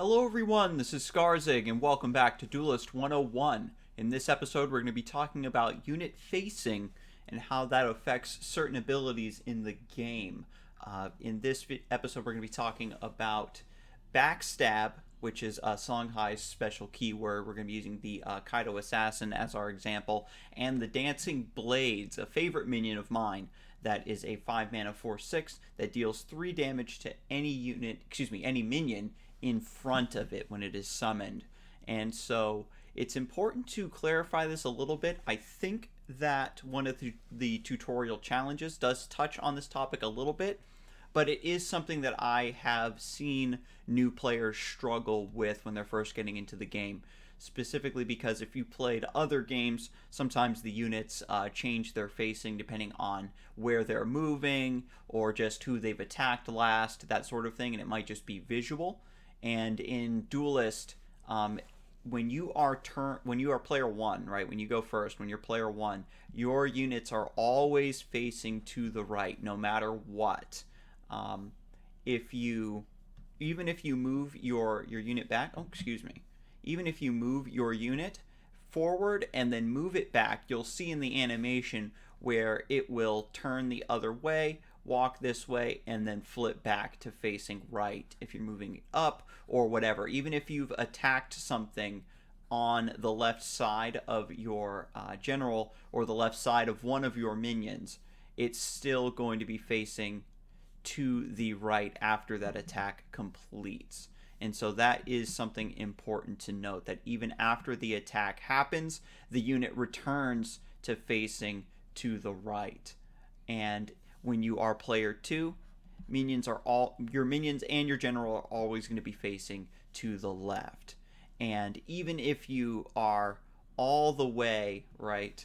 Hello everyone, this is Scarzig and welcome back to Duelyst 101. In this episode we're going to be talking about unit facing and how that affects certain abilities in the game. In this episode we're going to be talking about Backstab, which is Songhai's special keyword. We're going to be using the Kaido Assassin as our example, and the Dancing Blades, a favorite minion of mine. That is a 5 mana 4/6 that deals 3 damage to any minion in front of it when it is summoned. And so it's important to clarify this a little bit. I think that one of the tutorial challenges does touch on this topic a little bit, but it is something that I have seen new players struggle with when they're first getting into the game. Specifically because if you played other games, sometimes the units change their facing depending on where they're moving or just who they've attacked last, that sort of thing, and it might just be visual. And in Duelyst, when you are player one, right? When you go first, when you're player one, your units are always facing to the right, no matter what. Even if you move your unit back, even if you move your unit forward and then move it back, you'll see in the animation where it will turn the other way, walk this way, and then flip back to facing right if you're moving up or whatever. Even if you've attacked something on the left side of your general or the left side of one of your minions, it's still going to be facing to the right after that attack completes. And so that is something important to note, that even after the attack happens, the unit returns to facing to the right. And when you are player 2, your minions and your general are always going to be facing to the left. And even if you are all the way right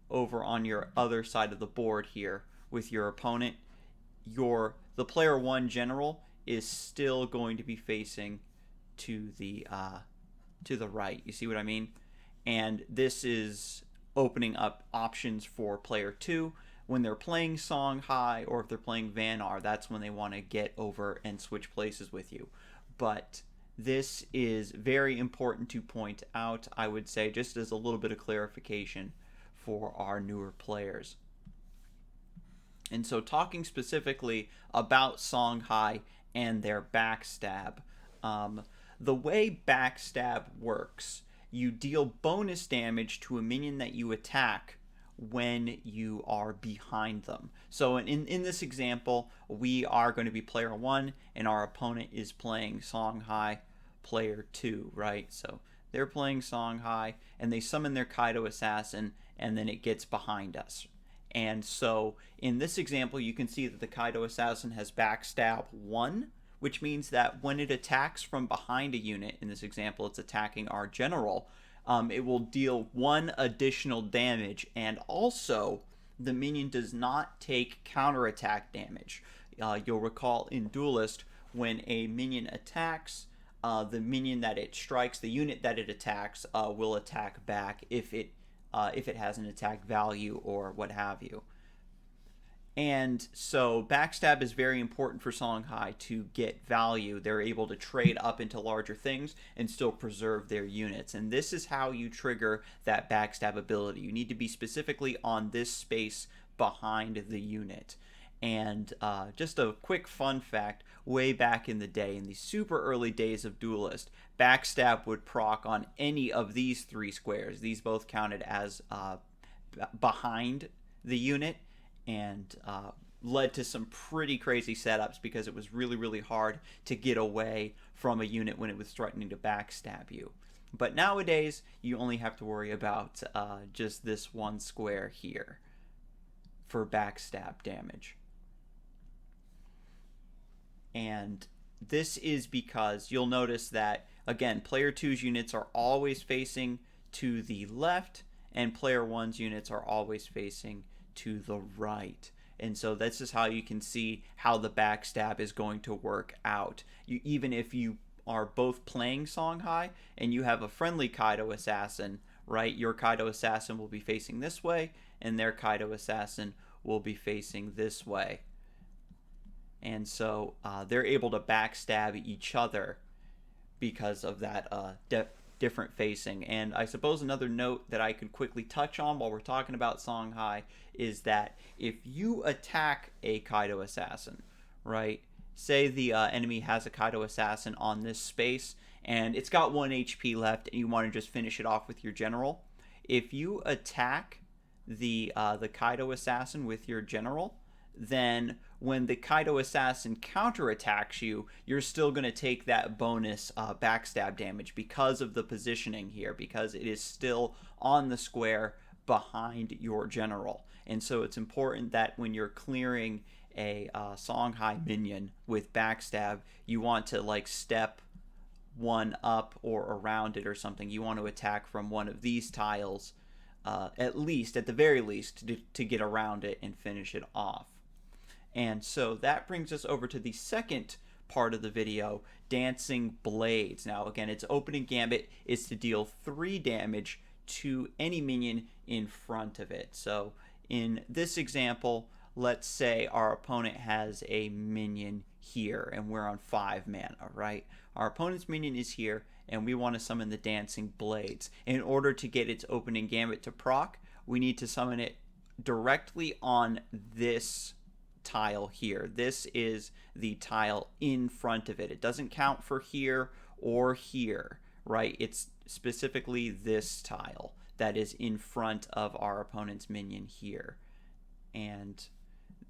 over on your other side of the board here with your opponent, the player 1 general is still going to be facing to the right. You see what I mean? And this is opening up options for player 2 when they're playing Songhai, or if they're playing Vanar. That's when they want to get over and switch places with you. But this is very important to point out, I would say, just as a little bit of clarification for our newer players. And so talking specifically about Songhai and their Backstab, the way Backstab works, you deal bonus damage to a minion that you attack when you are behind them. So in this example, we are going to be player 1 and our opponent is playing Songhai player 2, right? So they're playing Songhai and they summon their Kaido Assassin and then it gets behind us. And so in this example, you can see that the Kaido Assassin has Backstab 1, which means that when it attacks from behind a unit, in this example it's attacking our general, it will deal 1 additional damage, and also the minion does not take counterattack damage. You'll recall in Duelyst, when a minion attacks, the minion that it strikes, the unit that it attacks, will attack back if it has an attack value or what have you. And so Backstab is very important for Songhai to get value. They're able to trade up into larger things and still preserve their units. And this is how you trigger that Backstab ability. You need to be specifically on this space behind the unit. And just a quick fun fact, way back in the day, in the super early days of Duelyst, Backstab would proc on any of these 3 squares. These both counted as behind the unit, and led to some pretty crazy setups because it was really, really hard to get away from a unit when it was threatening to backstab you. But nowadays, you only have to worry about just this 1 square here for backstab damage. And this is because you'll notice that, again, player 2's units are always facing to the left, and player 1's units are always facing to the right. And so this is how you can see how the backstab is going to work out. Even if you are both playing Songhai and you have a friendly Kaido Assassin, right, your Kaido Assassin will be facing this way and their Kaido Assassin will be facing this way. And so they're able to backstab each other because of that different facing. And I suppose another note that I could quickly touch on while we're talking about Songhai is that if you attack a Kaido assassin, right? Say the enemy has a Kaido assassin on this space and it's got 1 HP left and you want to just finish it off with your general. If you attack the Kaido assassin with your general, then when the Kaido assassin counterattacks you, you're still going to take that bonus backstab damage because of the positioning here, because it is still on the square behind your general. And so it's important that when you're clearing a Songhai minion with backstab, you want to like step one up or around it or something. You want to attack from one of these tiles, at the very least, to get around it and finish it off. And so that brings us over to the second part of the video, Dancing Blades. Now again, its opening gambit is to deal 3 damage to any minion in front of it. So in this example, let's say our opponent has a minion here and we're on 5 mana, right? Our opponent's minion is here and we want to summon the Dancing Blades. In order to get its opening gambit to proc, we need to summon it directly on this tile here. This is the tile in front of it. It doesn't count for here or here, right? It's specifically this tile that is in front of our opponent's minion here. And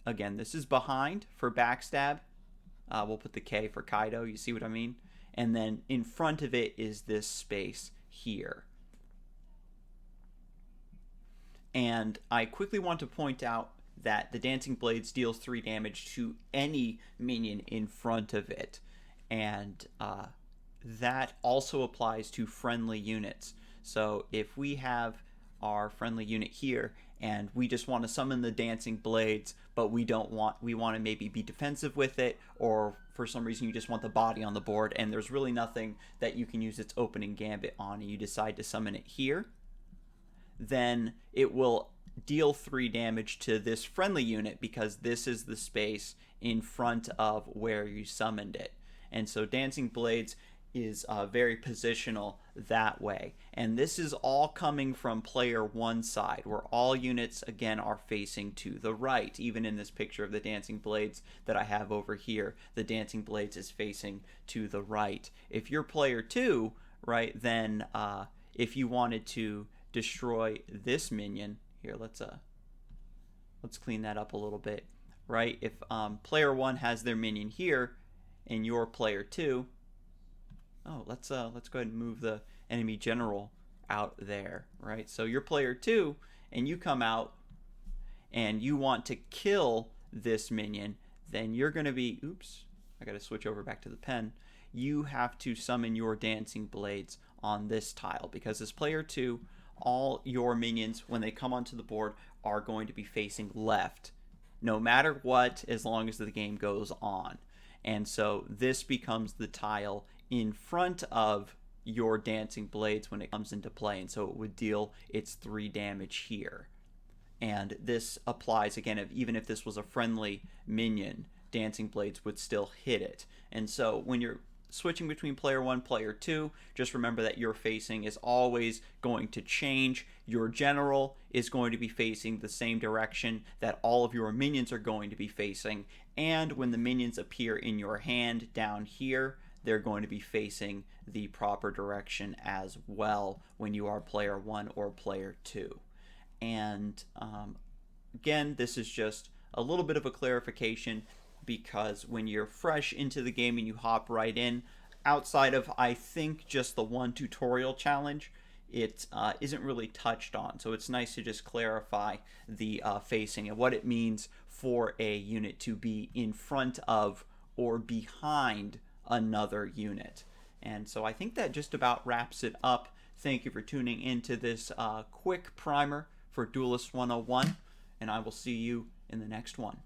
again, this is behind for backstab. We'll put the K for Kaido, you see what I mean? And then in front of it is this space here. And I quickly want to point out that the Dancing Blades deals 3 damage to any minion in front of it. And that also applies to friendly units. So if we have our friendly unit here and we just want to summon the Dancing Blades, but we want to maybe be defensive with it, or for some reason you just want the body on the board and there's really nothing that you can use its opening gambit on, and you decide to summon it here, then it will deal 3 damage to this friendly unit because this is the space in front of where you summoned it. And so Dancing Blades is very positional that way. And this is all coming from player 1 side, where all units again are facing to the right. Even in this picture of the Dancing Blades that I have over here, the Dancing Blades is facing to the right. If you're player 2, right, then if you wanted to destroy this minion here, let's clean that up a little bit, right? If player 1 has their minion here and you're player 2, let's go ahead and move the enemy general out there, right? So you're player 2 and you come out and you want to kill this minion, then you're going to be, oops, I got to switch over back to the pen. You have to summon your Dancing Blades on this tile, because as player 2, all your minions, when they come onto the board, are going to be facing left, no matter what, as long as the game goes on. And so this becomes the tile in front of your Dancing Blades when it comes into play, and so it would deal its 3 damage here. And this applies again, even if this was a friendly minion, Dancing Blades would still hit it. And so when you're switching between player 1, player 2, just remember that your facing is always going to change. Your general is going to be facing the same direction that all of your minions are going to be facing, and when the minions appear in your hand down here, they're going to be facing the proper direction as well when you are player 1 or player 2. And again, this is just a little bit of a clarification, because when you're fresh into the game and you hop right in, outside of, I think, just the one tutorial challenge, it isn't really touched on. So it's nice to just clarify the facing and what it means for a unit to be in front of or behind another unit. And so I think that just about wraps it up. Thank you for tuning into this quick primer for Duelyst 101, and I will see you in the next one.